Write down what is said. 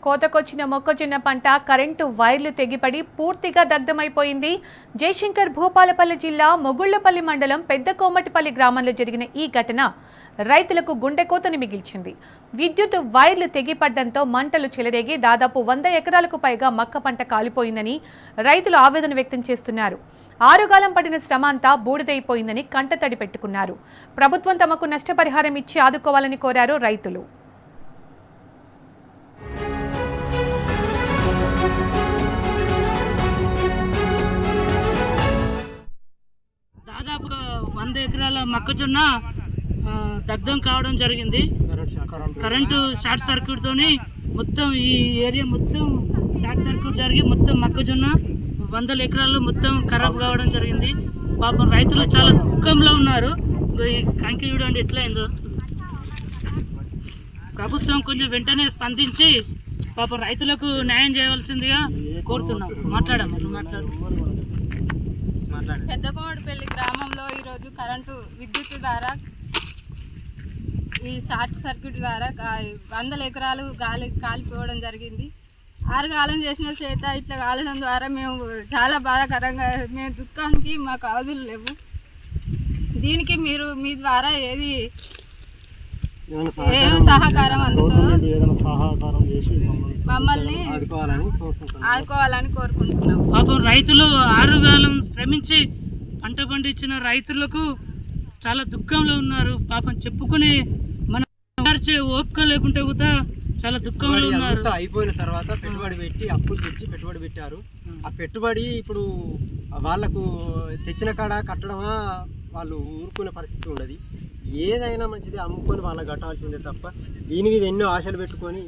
కోతకొచ్చిన మొక్కజొన్న పంట కరెంటు వైర్లు తెగిపడి పూర్తిగా దగ్ధమైపోయింది. జయశంకర్ భూపాలపల్లి జిల్లా మొగుళ్లపల్లి మండలం పెద్దకోమటిపల్లి గ్రామంలో జరిగిన ఈ ఘటన రైతులకు గుండెకోతని మిగిల్చింది. విద్యుత్ వైర్లు తెగిపడడంతో మంటలు చెలరేగి దాదాపు 100 ఎకరాలకు పైగా మక్క పంట కాలిపోయిందని రైతులు ఆవేదన వ్యక్తం చేస్తున్నారు. ఆరుగాలం పడిన శ్రమ అంతా బూడిదైపోయిందని కంటతడి పెట్టుకున్నారు. ప్రభుత్వం తమకు నష్టపరిహారం ఇచ్చి ఆదుకోవాలని కోరారు రైతులు. దాదాపుగా 100 ఎకరాల మొక్కజొన్న దగ్ధం కావడం జరిగింది. కరెంటు షార్ట్ సర్క్యూట్ తోని మొత్తం ఈ ఏరియా మొత్తం షార్ట్ సర్క్యూట్ జరిగి మొత్తం మొక్కజొన్న 100 ఎకరాల్లో మొత్తం ఖరాబ్ కావడం జరిగింది. పాపం రైతులు చాలా దుఃఖంలో ఉన్నారు. ఈ కంకి చూడండి ఎట్లయిందో. ప్రభుత్వం కొంచెం వెంటనే స్పందించి పాపం రైతులకు న్యాయం చేయవలసిందిగా కోరుతున్నాం. పెద్దకోమటిపల్లి గ్రామంలో ఈరోజు కరెంటు విద్యుత్ ద్వారా ఈ షార్ట్ సర్క్యూట్ ద్వారా 100 ఎకరాలు కాలిపోవడం జరిగింది. ఆరుగాలం చేసిన చేత ఇట్లా కాలడం ద్వారా మేము చాలా బాధాకరంగా మేము దుఃఖానికి మాకు అవధులు లేవు. దీనికి మీరు మీ ద్వారా ఏం సహకారం అందుతుందో మమ్మల్ని ఆదుకోవాలని కోరుకుంటున్నాం. పాపం రైతులు ఆరుగాలం శ్రమించి పంట పండించిన రైతులకు చాలా దుఃఖంలో ఉన్నారు. పాపం చెప్పుకుని మనం ఓపిక లేకుంటే కూడా చాలా దుఃఖంలో ఉన్నారు. అయిపోయిన తర్వాత పెట్టుబడి పెట్టి అప్పులు తెచ్చి పెట్టుబడి పెట్టారు. ఆ పెట్టుబడి ఇప్పుడు వాళ్ళకు తెచ్చిన కాడ కట్టడమా వాళ్ళు ఊరుకునే పరిస్థితి ఉండదు. ఏదైనా మంచిది అమ్ముకొని వాళ్ళకి కట్టాల్సిందే తప్ప దీని మీద ఎన్నో ఆశలు పెట్టుకొని